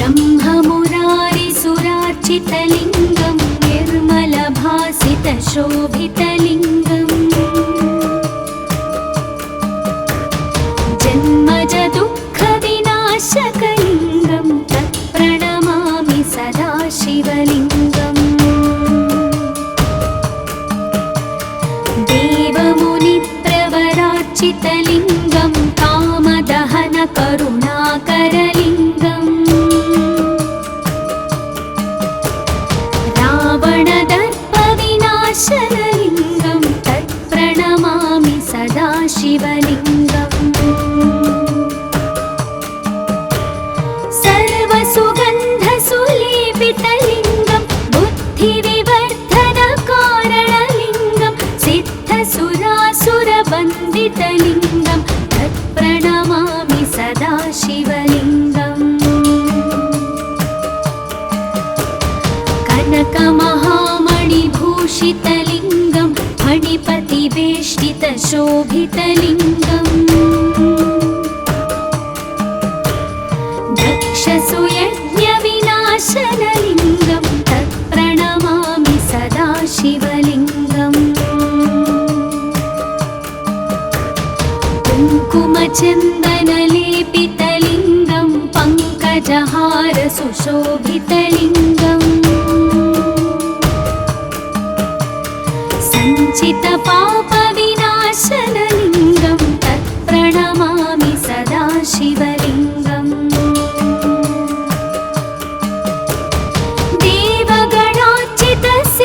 ब्रह्ममुरारिसुरार्चितलिङ्गं निर्मलभासितशोभितलिङ्गम् जन्मजदुःखविनाशकलिङ्गं तत्प्रणमामि सदा शिवलिङ्गम् देवमुनिप्रवरार्चितलिङ्गं कामदहनकरुणाकरलिङ्गम् रावणदर्पविनाशनलिङ्गं तत्प्रणमामि सदा शिवलिङ्गम् सर्वसुगन्धसुलेपितलिङ्गं बुद्धिविवर्धनकारणलिङ्गं सिद्धसुरासुरवन्दितलिङ्गं तत्प्रणमामि सदा शिवलिङ्गम् कनकमहामणिभूषितलिङ्गं फणिपतिवेष्टितशोभितलिङ्गम् दक्षसुयज्ञविनाशनलिङ्गं तत्प्रणमामि सदा शिवलिङ्गम् कुङ्कुमचन्दनलेपितलिङ्गं पङ्कजहारसुशोभितलिङ्गम् सञ्चितपापविनाशनलिङ्गं तत्प्रणमामि सदा शिवलिङ्गम्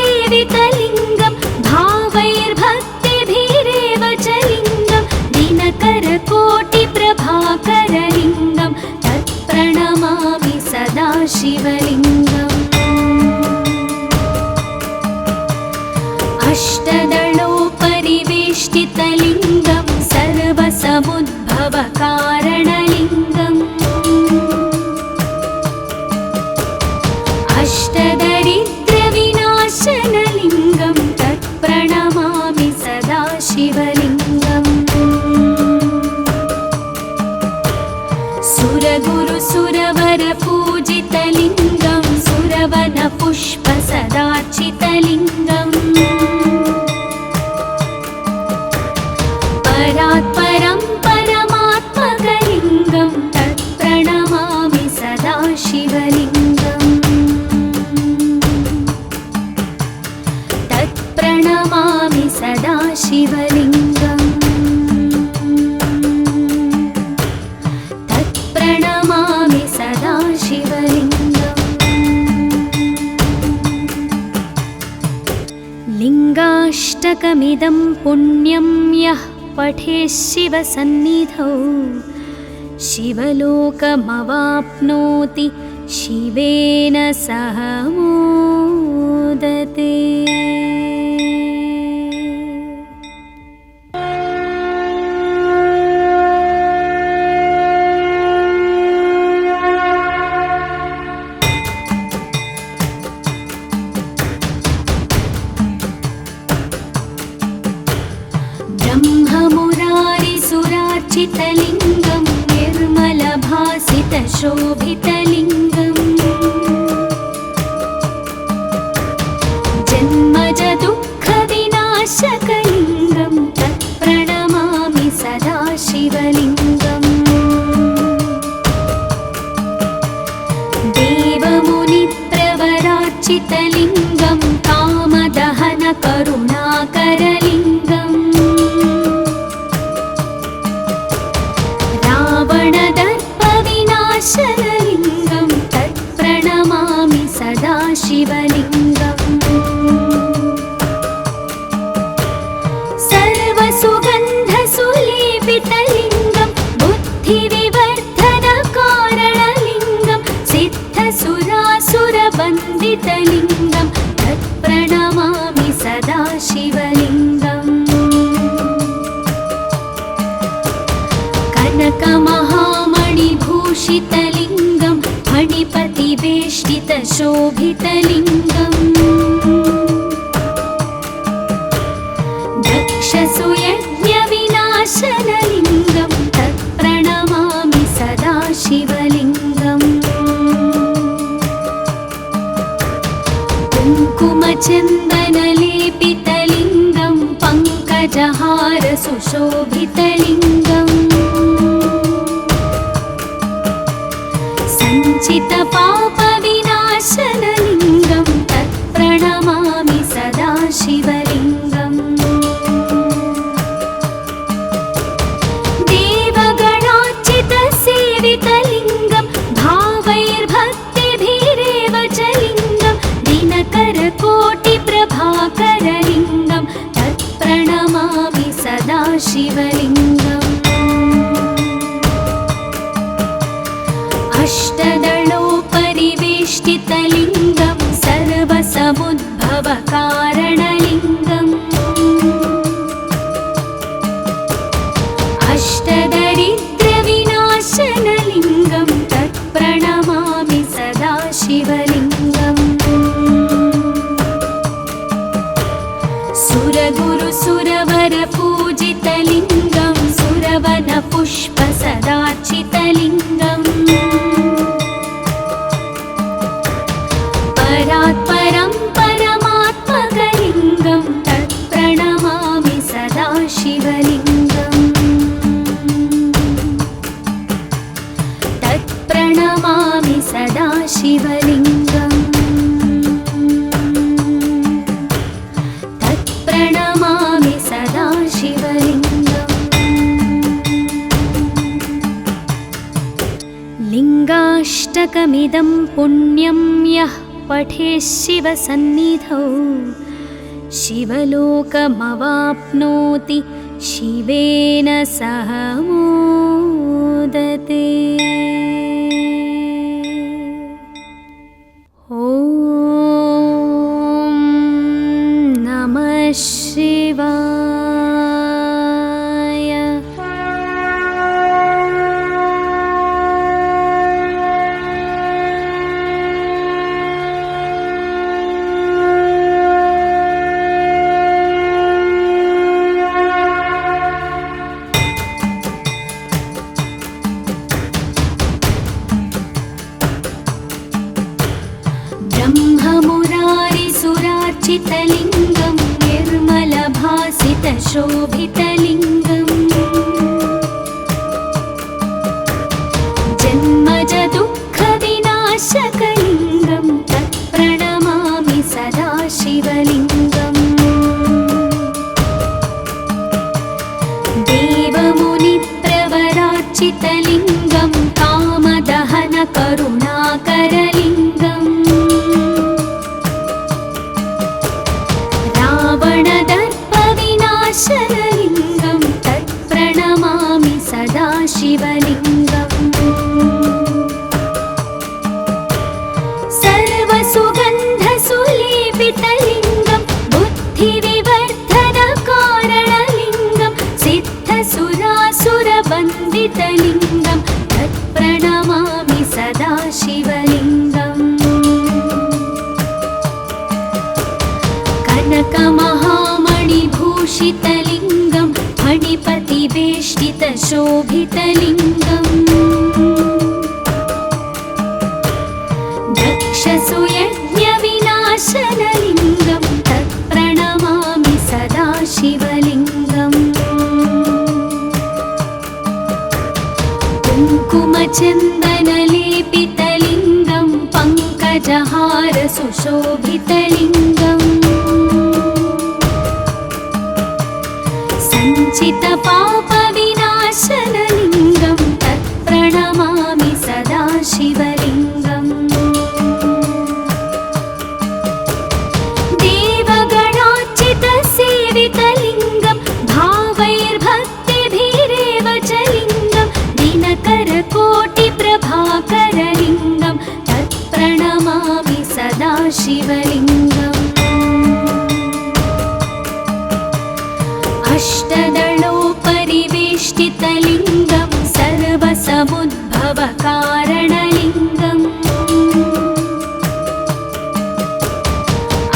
देवगणार्चितसेवितलिङ्गं भावैर्भक्तिभिरेव च लिङ्गं दिनकरकोटिप्रभाकरलिङ्गं तत्प्रणमामि सदा शिवलिङ्गम् अष्टदलोपरिवेष्टितलिङ्गं सर्वसमुद्भवकारणलिङ्गम् अष्टदरिद्रविनाशनलिङ्गं तत्प्रणमामि सदा शिवलिङ्गम् सुरगुरुसुरवरपूजितलिङ्गं सुरवनपुष्पसदार्चितलिङ्गम् परात्परं परमात्मकलिङ्गं तत्प्रणमामि सदा शिवलिङ्गम् तत्प्रणमामि सदा शिवलिङ्गम् तत्प्रणमामि सदा शिवलिङ्गम् लिङ्गाष्टकमिदं पुण्यं यः पठेत् शिवसन्निधौ शिवलोकमवाप्नोति शिवेन सह मोदते। ब्रह्ममुरारिसुरार्चितलिङ्गं निर्मलभासितशोभितलिङ्गम् जन्मजदुःखविनाशकलिङ्गं तत्प्रणमामि सदा शिवलिङ्गम् देवमुनिप्रवरार्चितलिङ्गं कामदहनकरुणाकरलिङ्गम् रावणदर्पविनाशनलिङ्गं तत्प्रणमामि सदा शिवलिङ्गम् सर्वसुगन्धसुलेपितलिङ्गं बुद्धिविवर्धनकारणलिङ्गं सिद्धसुरासुरवन्दितलिङ्गं तत्प्रणमामि सदा शिवलिङ्गम् कनकमहामणिभूषितलिङ्गं फणिपतिवेष्टितशोभितलिङ्गम् दक्षसुयज्ञविनाशनलिङ्गं तत्प्रणमामि सदा शिवलिङ्गम् शोभितलिङ्गम् सञ्चितपापविनाशनलिङ्गं तत्प्रणमामि सदा शिवलिङ्गम् देवगणार्चितसेवितलिङ्गं भावैर्भक्तिभिरेव च लिङ्गं दिनकरकोटिप्रभाकरलिङ्गं तत्प्रणमामि सदा शिवलिङ्गम् अष्टदलोपरिवेष्टितलिङ्गं सर्वसमुद्भवकारणलिङ्गम् अष्टदरिद्रविनाशनलिङ्गं तत्प्रणमामि सदा शिवलिङ्गम् सुरगुरुसुरवरपूजितलिङ्गं सुरवनपुष्पसदार्चितलिङ्गम् परात्परं परमात्मकलिङ्गं तत्प्रणमामि सदा शिवलिङ्गम् तत्प्रणमामि सदा शिवलिङ्गम् तत्प्रणमामि सदा शिवलिङ्गम् लिङ्गाष्टकमिदं पुण्यं यः पठेत् शिवसन्निधौ शिवलोकमवाप्नोति शिवेन सह मोदते। ॐ नमः शिवाय। ब्रह्ममुरारिसुरार्चितलिङ्गं निर्मलभासितशोभितलिङ्गम् जन्मजदुःखविनाशकलिङ्गं तत्प्रणमामि सदा शिवलिङ्गम् देवमुनिप्रवरार्चितलिङ्गं कामदहनकरुणाकरलिङ्गम् रावणदर्पविनाशनलिङ्गं तत्प्रणमामि सदा शिवलिङ्गम् सर्वसुगन्धसुलेपितलिङ्गं बुद्धिविवर्धनकारणलिङ्गं सिद्धसुरासुरवन्दितलिङ्गं तत्प्रणमामि सदा शिवलिङ्गम् कनकमहामणिभूषितलिङ्गं फणिपतिवेष्टितशोभितलिङ्गम् दक्षसुयज्ञविनाशनलिङ्गं तत्प्रणमामि सदा शिवलिङ्गम् कुङ्कुमचन्दनलेपितलिङ्गं पङ्कजहारसुशोभितलिङ्गम् सञ्चितपापविनाशनलिङ्गं तत्प्रणमामि सदा शिवलिङ्गम् देवगणार्चितसेवितलिङ्गं भावैर्भक्तिभिरेव च लिङ्गं दिनकरकोटिप्रभाकरलिङ्गं तत्प्रणमामि सदा शिवलिङ्गम् अष्टदलोपरिवेष्टितलिङ्गं सर्वसमुद्भवकारणलिङ्गम्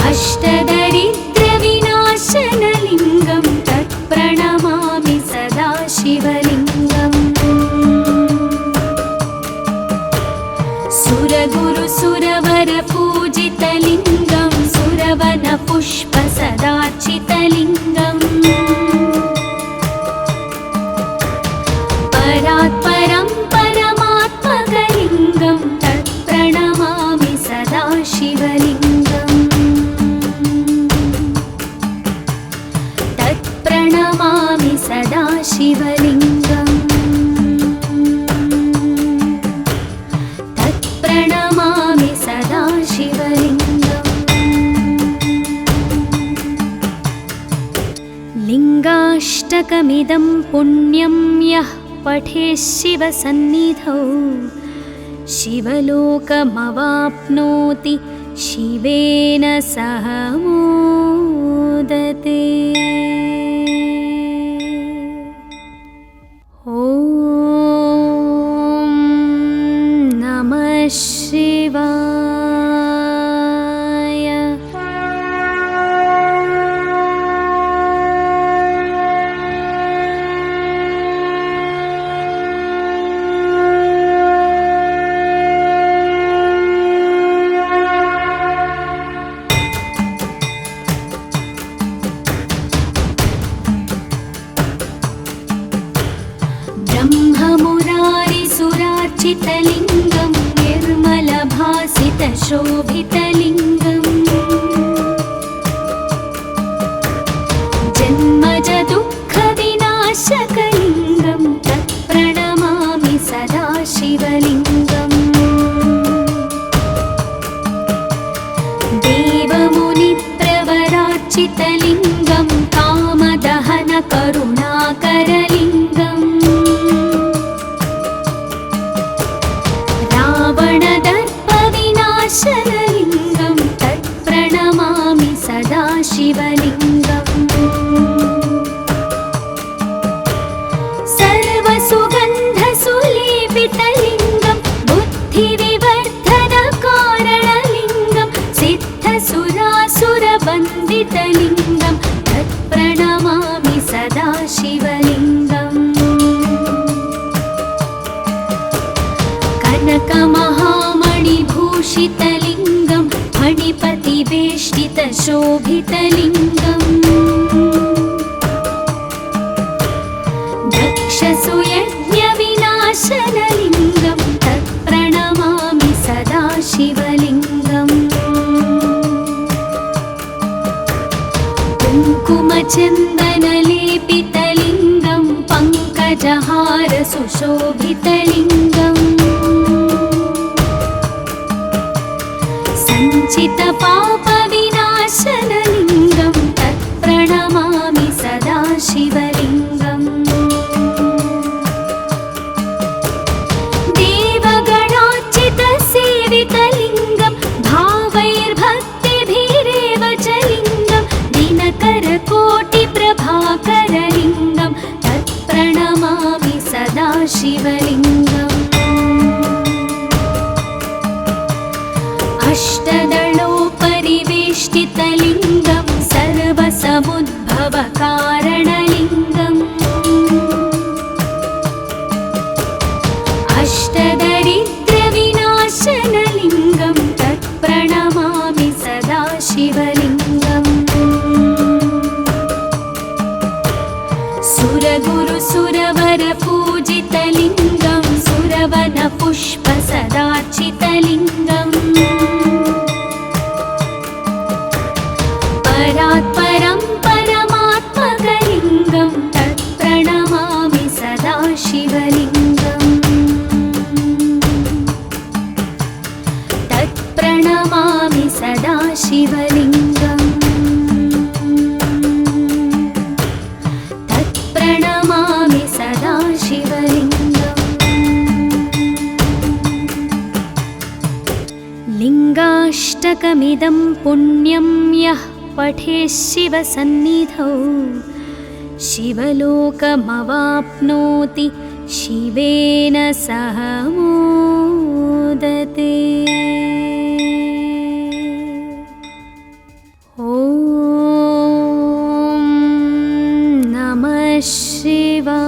अष्टदरिद्रविनाशनलिङ्गं तत्प्रणमामि सदा शिवलिङ्गम् सुरगुरुसुरवरपूजितलिङ्गं सुरवनपुष्पसदार्चितलिङ्गम् परात् परं परमात्मकलिङ्गं तत्प्रणमामि सदा शिवलिङ्गम् तत्प्रणमामि सदा शिवलिङ्गम् तत्प्रणमामि सदा शिवलिङ्गम् लिङ्गाष्टकमिदं पुण्यं यः पठेत् शिवसन्निधौ शिवलोकमवाप्नोति शिवेन सह मोदते। ॐ नमः शिवाय। ब्रह्ममुरारिसुरार्चितलिङ्गं निर्मलभासितशोभितलिङ्गम् जन्मजदुःखविनाशकलिङ्गं तत्प्रणमामि सदा शिवलिङ्गम् देवमुनिप्रवरार्चितलिङ्गं कामदहनकरुणाकरलिङ्गम् रावणदर्पविनाशनलिङ्गं तत्प्रणमामि सदा शिवलिङ्गम् सर्वसुगन्धसुलेपितलिङ्गं बुद्धिविवर्धनकारणलिङ्गं सिद्धसुरासुरवन्दितलिङ्गं तत्प्रणमामि सदा शिवलिङ्गम् कनकमहामणिभूषितलिङ्गं फणिपतिवेष्टितशोभितलिङ्गम् दक्षसुयज्ञविनाशनलिङ्गं तत्प्रणमामि सदा शिवलिङ्गम् कुङ्कुमचन्दनलेपितलिङ्गं पङ्कजहारसुशोभितलिङ्गम् सञ्चितपापविनाशनलिङ्गं तत्प्रणमामि सदा शिवलिङ्गम् देवगणार्चितसेवितलिङ्गं भावैर्भक्तिभिरेव च लिङ्गं दिनकरकोटिप्रभाकरलिङ्गं तत्प्रणमामि सदा शिवलिङ्गम् अष्टदलोपरिवेष्टितलिङ्गं सर्वसमुद्भवकारणलिङ्गम् अष्टदरिद्रविनाशनलिङ्गं तत्प्रणमामि सदा शिवलिङ्गम् सुरगुरुसुरवरपूजितलिङ्गं सुरवनपुष्पसदार्चितलिङ्गम् परात् परं परमात्मकलिङ्गं तत्प्रणमामि सदा शिवलिङ्गम् तत्प्रणमामि सदा शिवलिङ्गम् तत्प्रणमामि सदा शिवलिङ्गम् लिङ्गाष्टकमिदं पुण्यं यः पठेत् शिवसन्निधौ शिवलोकमवाप्नोति शिवेन सह मोदते। ॐ नमः शिवाय।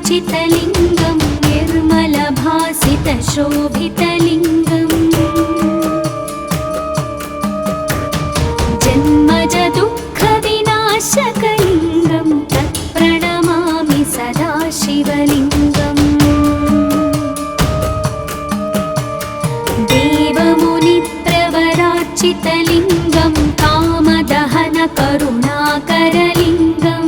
कनकमहामणिभूषितलिङ्गं निर्मलभासितशोभितलिङ्गम् जन्मजदुःखविनाशकलिङ्गं तत्प्रणमामि सदा शिवलिङ्गम् देवमुनिप्रवरार्चितलिङ्गं कामदहनकरुणाकरलिङ्गम्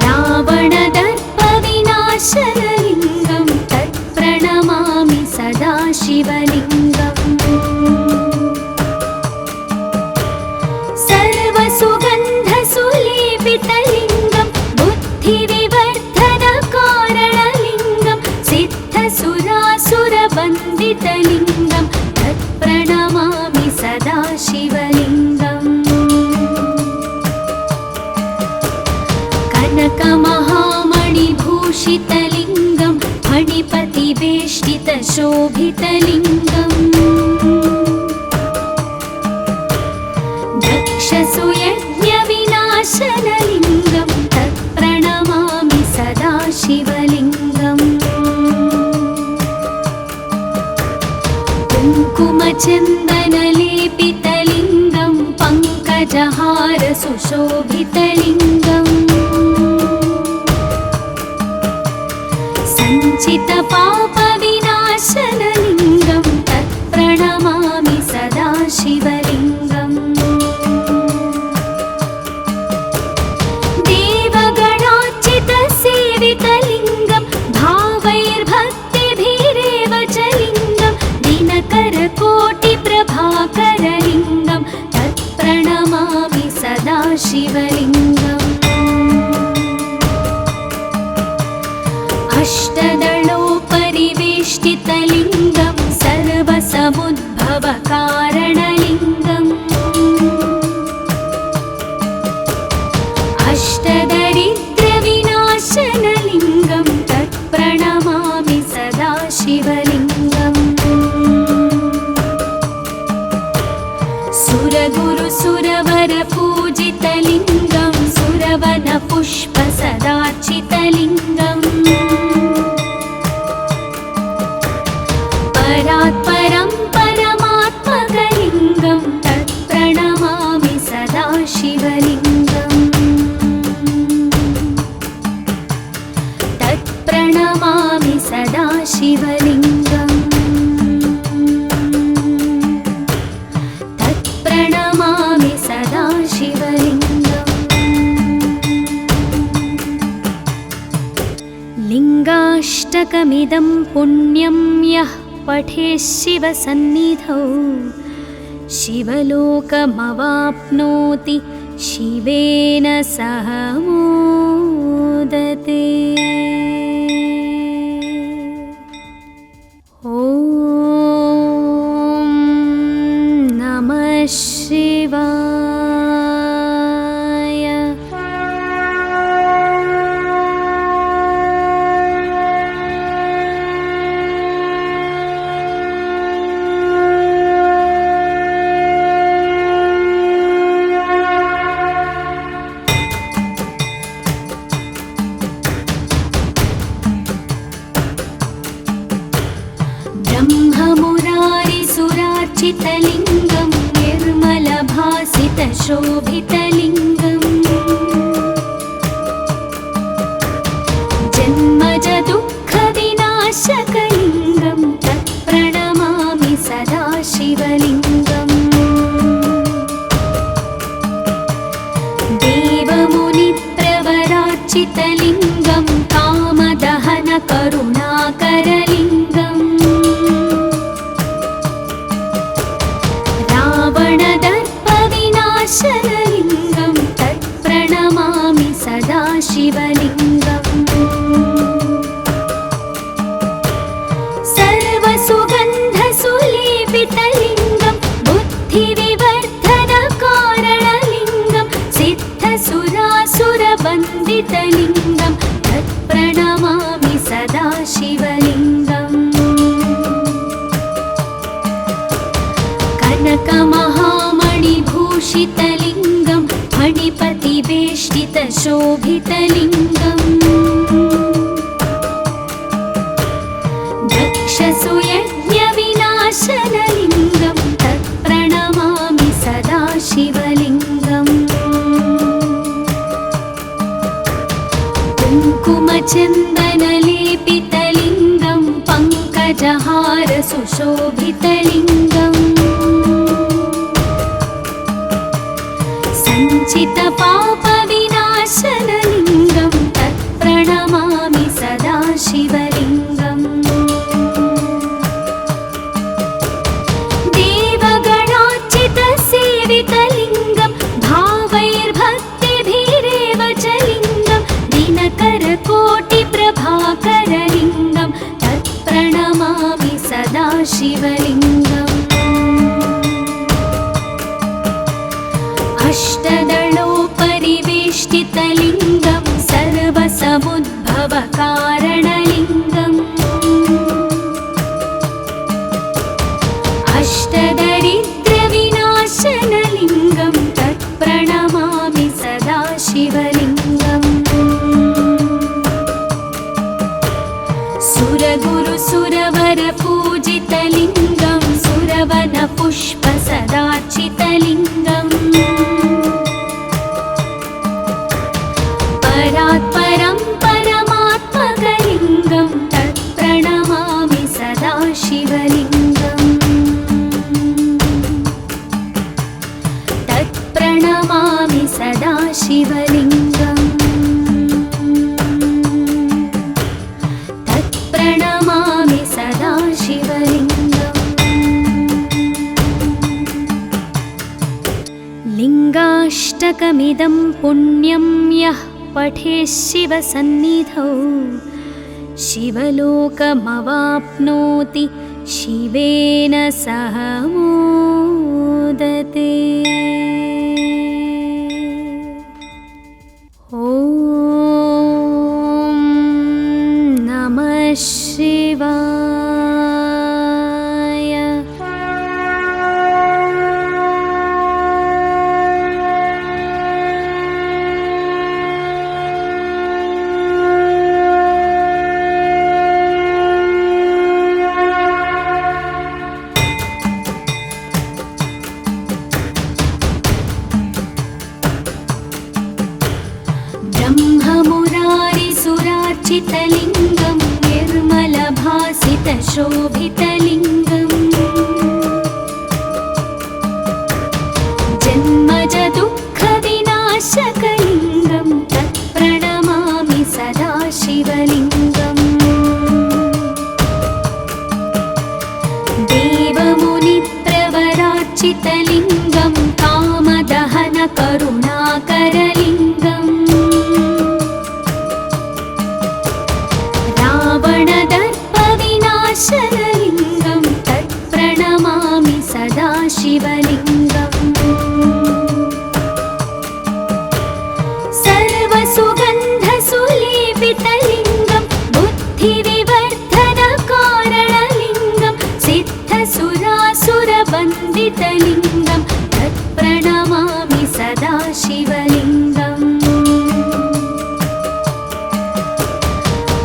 रावणदर्पविनाशनलिङ्गं तत्प्रणमामि सदा शिवलिङ्गम् सर्वसुगन्धसुलेपितलिङ्गं बुद्धिविवर्धनकारणलिङ्गं सिद्धसुरासुरवन्दितलिङ्गं तत्प्रणमामि सदा शिवलिङ्गम् कनकमहामणिभूषितलिङ्गं फणिपतिवेष्टितशोभितलिङ्गम् दक्षसुयज्ञविनाशनलिङ्गं तत्प्रणमामि सदा शिवलिङ्गम् कुङ्कुमचन्दनलेपितलिङ्गं पङ्कजहारसुशोभितलिङ्गम् सञ्चितपापविनाशनलिङ्गं तत्प्रणमामि सदा शिवलिङ्गम् देवगणार्चितसेवितलिङ्गं भावैर्भक्तिभिरेव च लिङ्गं दिनकरकोटिप्रभाकरलिङ्गं तत्प्रणमामि सदा शिवलिङ्गम् अष्टदलोपरिवेष्टितलिङ्गं सर्वसमुद्भवकारणलिङ्गम् अष्टदरिद्रविनाशनलिङ्गं तत्प्रणमामि सदा शिवलिङ्गम् सुरगुरुसुरवरपूजितलिङ्गं सुरवनपुष्पसदार्चितलिङ्गम् परात्परं परमात्मकलिङ्गं तत्प्रणमामि सदा शिवलिङ्गम् तत्प्रणमामि सदा शिवलिङ्गम् तत्प्रणमामि सदा शिवलिङ्गम् लिङ्गाष्टकमिदं पुण्यं यः पठेत् शिवसन्निधौ शिवलोकमवाप्नोति शिवेन सह मोदते। ॐ नमः शिवाय। ब्रह्ममुरारिसुरार्चितलिङ्गं निर्मलभासितशोभितलिङ्गम् जन्मजदुःखविनाशकलिङ्गं तत्प्रणमामि सदा शिवलिङ्गम् देवमुनिप्रवरार्चितलिङ्गं कामदहनकरुणाकरलिङ्गम् रावणदर्पविनाशनलिङ्गं तत्प्रणमामि सदा शिवलिङ्गम् सर्वसुगन्धसुलेपितलिङ्गं बुद्धिविवर्धनकारणलिङ्गं सिद्धसुरासुरवन्दितलिङ्गं तत्प्रणमामि सदा शिवलिङ्गम् कनकमहामणिभूषितलिङ्गं फणिपतिवेष्टितशोभितलिङ्गम् दक्षसुयज्ञविनाशनलिङ्गं तत्प्रणमामि सदा शिवलिङ्गम् कुङ्कुमचन्दनलेपितलिङ्गं पङ्कजहारसुशोभितलिङ्गम् सञ्चितपापविनाशनलिङ्गं तत्प्रणमामि सदा शिवलिङ्गम् देवगणार्चितसेवितलिङ्गं भावैर्भक्तिभिरेव च लिङ्गं दिनकरकोटिप्रभाकरलिङ्गं तत्प्रणमामि सदा शिवलिङ्गम् अष्टदलोपरिवेष्टितलिङ्गं सर्वसमुद्भवकारणलिङ्गम् अष्टदरिद्रविनाशनलिङ्गं तत्प्रणमामि सदा शिवलिङ्गम् सुरगुरुसुरवरपूजितलिङ्गं सुरवनपुष्पसदार्चितलिङ्गम् परात्परं परमात्मकलिङ्गं तत्प्रणमामि सदा शिवलिङ्गम् तत्प्रणमामि सदा शिवलिङ्गम् तत्प्रणमामि सदा शिवलिङ्गम् लिङ्गाष्टकमिदं पुण्यं यः पठेत् शिवसन्निधौ शिवलोकमवाप्नोति शिवेन सह मोदते। ॐ नमः शिवाय। ब्रह्ममुरारिसुरार्चितलिङ्गं निर्मलभासितशोभितलिङ्गम् जन्मजदुःखविनाशकलिङ्गं तत्प्रणमामि सदा शिवलिङ्गम् देवमुनिप्रवरार्चितलिङ्गं कामदहनकरुणाकरलिङ्गम् रावणदर्पविनाशनलिङ्गं तत्प्रणमामि सदा शिवलिङ्गम् सर्वसुगन्धसुलेपितलिङ्गं बुद्धिविवर्धनकारणलिङ्गं सिद्धसुरासुरवन्दितलिङ्गं तत्प्रणमामि सदा शिवलिङ्गम्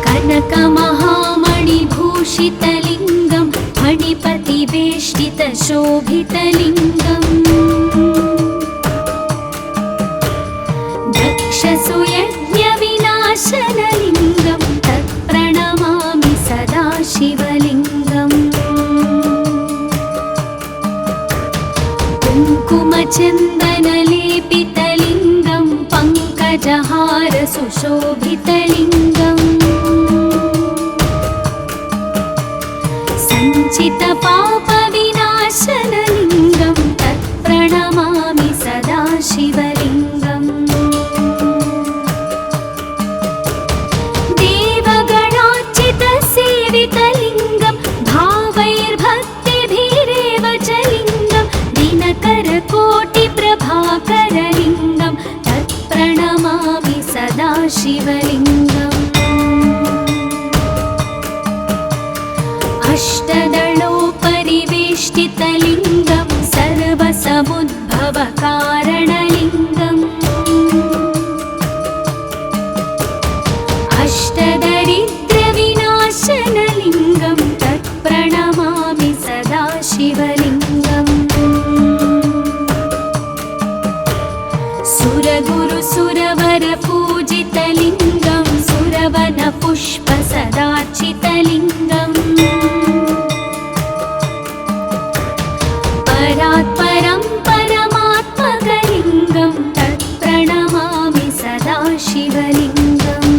कनकमहामणिभूषितलिङ्गं फणिपतिवेष्टितशोभितलिङ्गम् दक्षसुयज्ञविनाशनलिङ्गं तत्प्रणमामि सदा शिवलिङ्गम् कुङ्कुमचन्दनलेपितलिङ्गं पङ्कजहारसुशोभितलिङ्गम् सञ्चितपापविनाशनलिङ्गं तत्प्रणमामि सदा शिवलिङ्गम् देवगणार्चितसेवितलिङ्गं भावैर्भक्तिभिरेव च लिङ्गं दिनकरकोटिप्रभाकरलिङ्गं तत्प्रणमामि सदा शिवलिङ्गम् अष्टदलोपरिवेष्टितलिङ्गं सर्वसमुद्भवकारणलिङ्गम् परात् परं परमात्मकलिङ्गं तत्प्रणमामि सदा शिवलिङ्गम्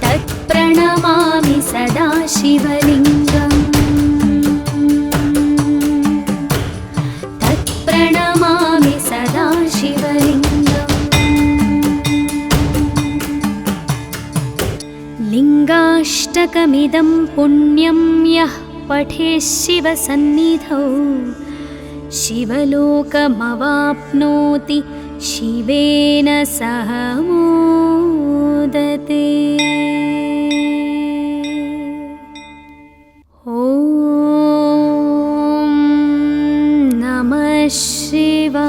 तत्प्रणमामि सदा शिवलिङ्गम् तत्प्रणमामि सदा शिवलिङ्गम् लिङ्गाष्टकमिदं पुण्यं यः पठेत् शिवसन्निधौ शिवलोकमवाप्नोति शिवेन सह मोदते। ॐ नमः शिवाय।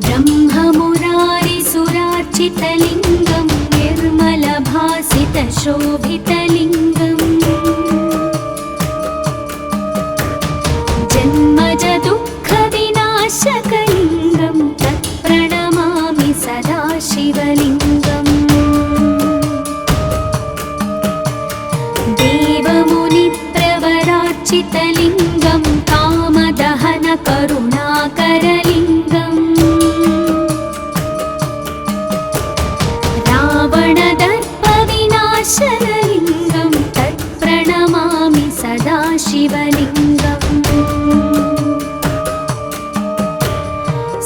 ब्रह्ममुरारिसुरार्चितलिङ्गं निर्मलभासितशोभितलिङ्गम् जन्मजदुःखविनाशकलिङ्गं तत्प्रणमामि सदा शिवलिङ्गम् देवमुनिप्रवरार्चितलिङ्गं कामदहनकरुणाकरलिङ्गम् रावणदर्पविनाशनलिङ्गं तत्प्रणमामि सदा शिवलिङ्गम्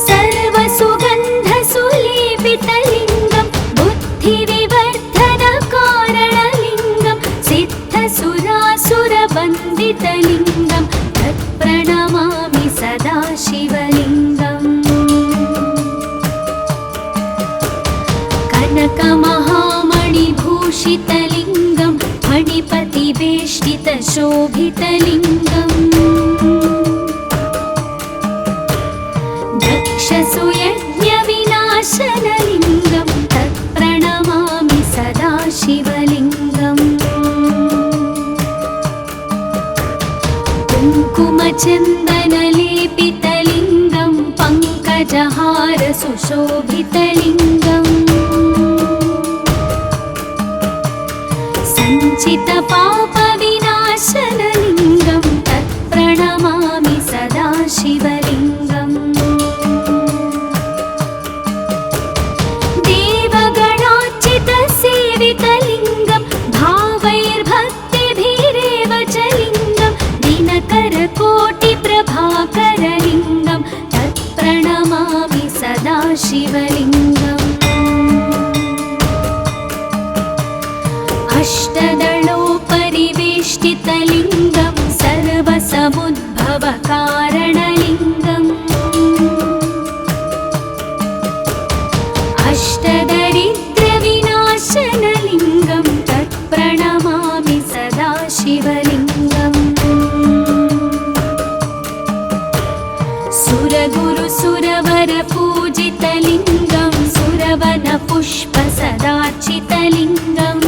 सर्वसुगन्धसुलेपितलिङ्गं बुद्धिविवर्धनकारणलिङ्गं सिद्धसुरासुरवन्दितलिङ्गं तत्प्रणमामि सदा शिवलिङ्गम् कनकमहामणिभूषितलिङ्गं फणिपतिवेष्टितशोभितलिङ्गम् दक्षसुयज्ञविनाशनलिङ्गं तत्प्रणमामि सदा शिवलिङ्गम् कुङ्कुमचन्दनलेपितलिङ्गं पङ्कजहारसुशोभितलिङ्गम् सञ्चितपापविनाशनलिङ्गं तत्प्रणमामि सदा शिवलिङ्गम् देवगणार्चितसेवितलिङ्गं भावैर्भक्तिभिरेव च लिङ्गं दिनकरकोटिप्रभाकरलिङ्गं तत्प्रणमामि सदा शिवलिङ्गम् अष्टदलोपरिवेष्टितलिङ्गं सर्वसमुद्भवकारणलिङ्गम् अष्टदरिद्रविनाशनलिङ्गं तत्प्रणमामि सदा शिवलिङ्गम् सुरगुरुसुरवरपूजितलिङ्गं सुरवनपुष्पसदार्चितलिङ्गम्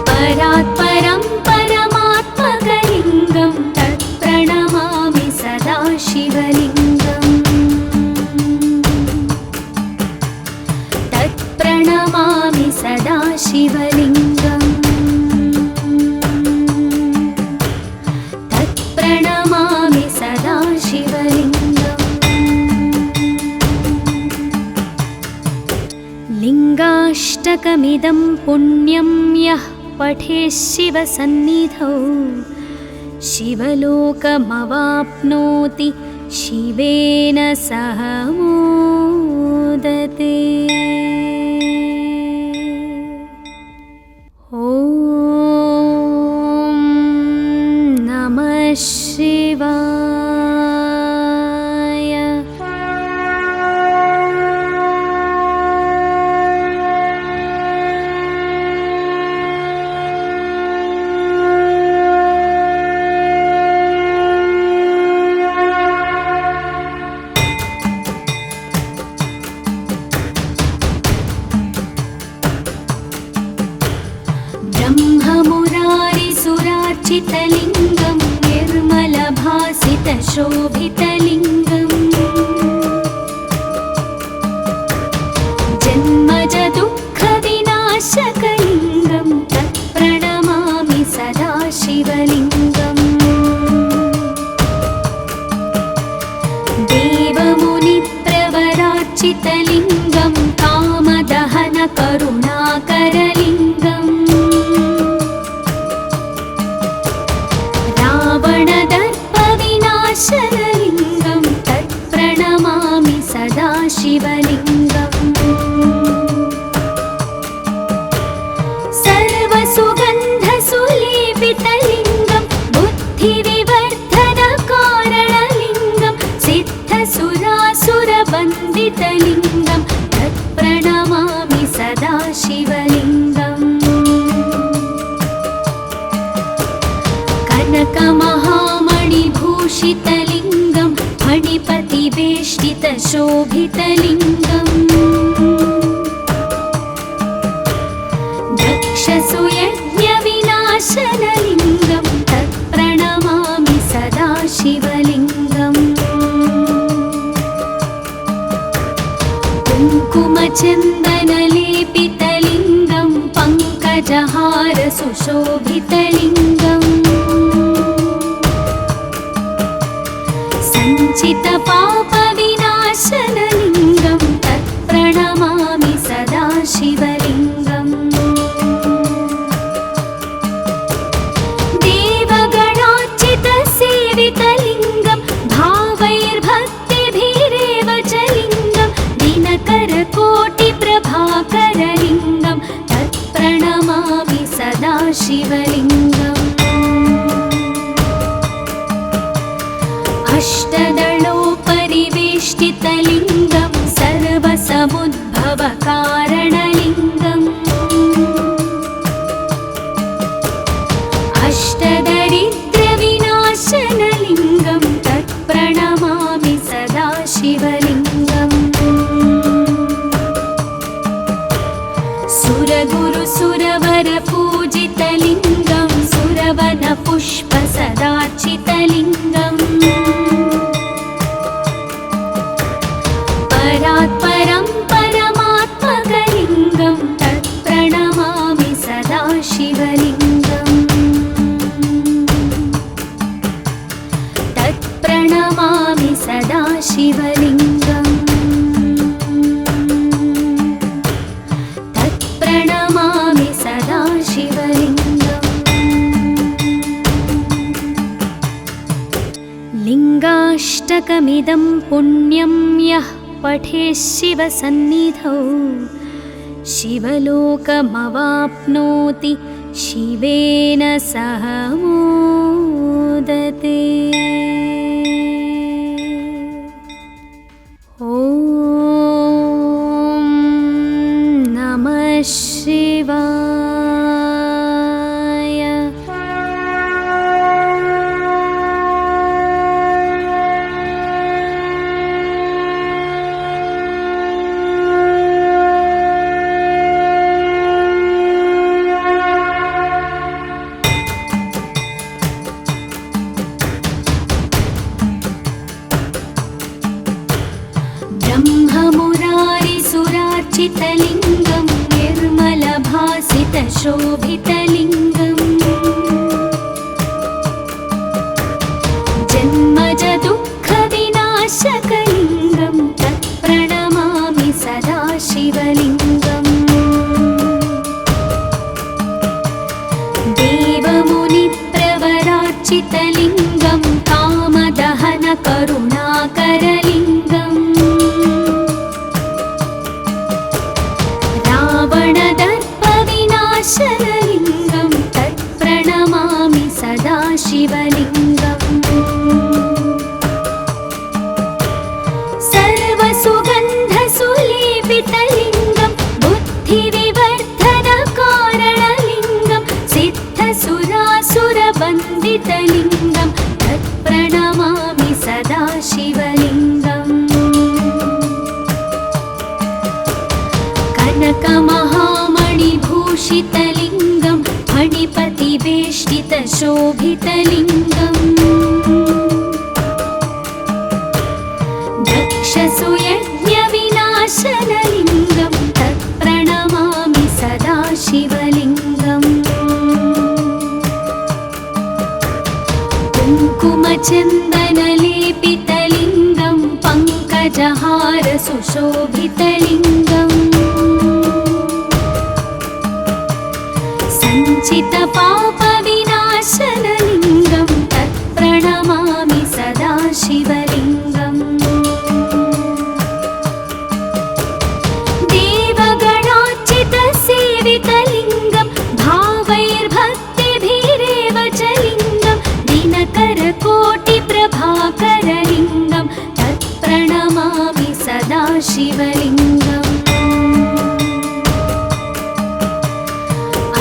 परात् परं परमात्मकलिङ्गं तत्प्रणमामि सदा शिवलिङ्गम् तत्प्रणमामि सदा शिवलिङ्गम् तत्प्रणमामि सदा शिवलिङ्गम् लिङ्गाष्टकमिदं पुण्यं यः पठेत् शिवसन्निधौ शिवलोकमवाप्नोति शिवेन सह मोदते। ॐ नमः शिवाय। शोभितलिङ्गम् जन्मज दुःखविनाशकलिङ्गं तत्प्रणमामि सदा शिवलिङ्गम् देवमुनिप्रवरार्चितलिङ्गं कामदहन करुणाकरलिङ्गम् रावणदर्पविनाशनलिङ्गं तत्प्रणमामि सदा शिवलिङ्गम् सर्वसुगन्धसुलेपितलिङ्गं बुद्धिविवर्धनकारणलिङ्गं सिद्धसुरासुरवन्दितलिङ्गं तत्प्रणमामि सदा शिवलिङ्गम् कनकमहामणिभूषितलिङ्गं फणिपतिवेष्टितशोभितलिङ्गम् दक्षसुयज्ञविनाशनलिङ्गं तत्प्रणमामि सदा शिवलिङ्गम् कुङ्कुमचन्दनलेपितलिङ्गं पङ्कजहारसुशोभितलिङ्गम् सञ्चितपापविनाशनलिङ्गं तत्प्रणमामि सदा शिवलिङ्गम् देवगणार्चितसेवितलिङ्गं भावैर्भक्तिभिरेव च लिङ्गं दिनकरकोटिप्रभाकरलिङ्गं तत्प्रणमामि सदा शिवलिङ्गम् अष्टदलोपरिवेष्टितलिङ्गं सर्वसमुद्भवकारणलिङ्गम् अष्टदरिद्रविनाशनलिङ्गं तत्प्रणमामि सदा शिवलिङ्गम् सुरगुरुसुरवरपूजितलिङ्गं सुरवनपुष्पसदार्चितलिङ्गम् परात्परं परमात्मकलिङ्गं तत्प्रणमामि सदा शिवलिङ्गम् तत्प्रणमामि सदा शिवलिङ्गम् तत्प्रणमामि सदा शिवलिङ्गम् लिङ्गाष्टकमिदं पुण्यं यः पठेत् शिवसन्निधौ शिवलोकमवाप्नोति शिवेन सह मोदते। ॐ नमः शिवाय। ब्रह्ममुरारिसुरार्चितलिङ्गं निर्मलभासितशोभितलिङ्गम् जन्मज दुःखविनाशकलिङ्गं तत्प्रणमामि सदा शिवलिङ्गम् देवमुनिप्रवरार्चितलिङ्गं कामदहन करुणाकरलिङ्गम् रावणदर्पविनाशनलिङ्गं तत्प्रणमामि सदा शिवलिङ्गम् सर्वसुगन्धसुलेपितलिङ्गं बुद्धिविवर्धनकारणलिङ्गं सिद्धसुरासुरवन्दितलिङ्गं तत्प्रणमामि सदा शिवलिङ्गम् कनकमहामणिभूषितलिङ्गं फणिपतिवेष्टितशोभितलिङ्गम् राक्षसुयज्ञविनाशनलिङ्गं तत्प्रणमामि सदा शिवलिङ्गम् कुङ्कुमचन्दनलेपितलिङ्गं पङ्कजहार सुशोभितलिङ्गम् सञ्चितपापविनाशनलिङ्गं तत्प्रणमामि सदा शिवलिङ्गम् देवगणार्चितसेवितलिङ्गं भावैर्भक्तिभिरेव च लिङ्गं दिनकरकोटिप्रभाकरलिङ्गं तत्प्रणमामि सदा शिवलिङ्गम्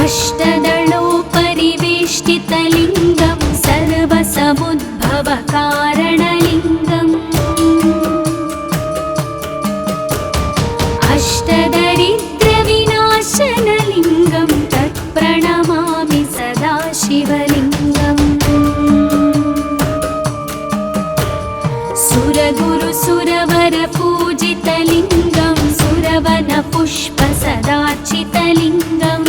अष्टदलोपरिवेष्टितलिङ्गं सर्वसमुद्भवकारणलिङ्गम् अष्टदरिद्रविनाशनलिङ्गं तत्प्रणमामि सदा शिवलिङ्गम् सुरगुरुसुरवरपूजितलिङ्गं सुरवनपुष्पसदार्चितलिङ्गम्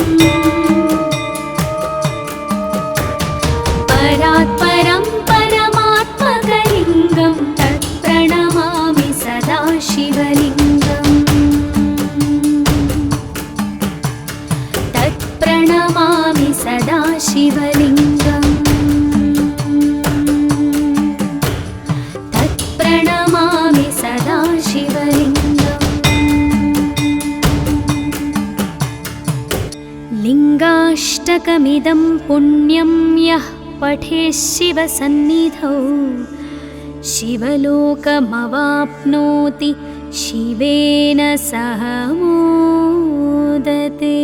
परात्परं परमात्मकलिङ्गं तत्प्रणमामि सदा शिवलिङ्गम् तत्प्रणमामि सदा शिवलिङ्गम् तत्प्रणमामि सदा शिवलिङ्गम् लिङ्गाष्टकमिदं पुण्यं यः पठेत् शिवसन्निधौ शिवलोकमवाप्नोति शिवेन सह मोदते।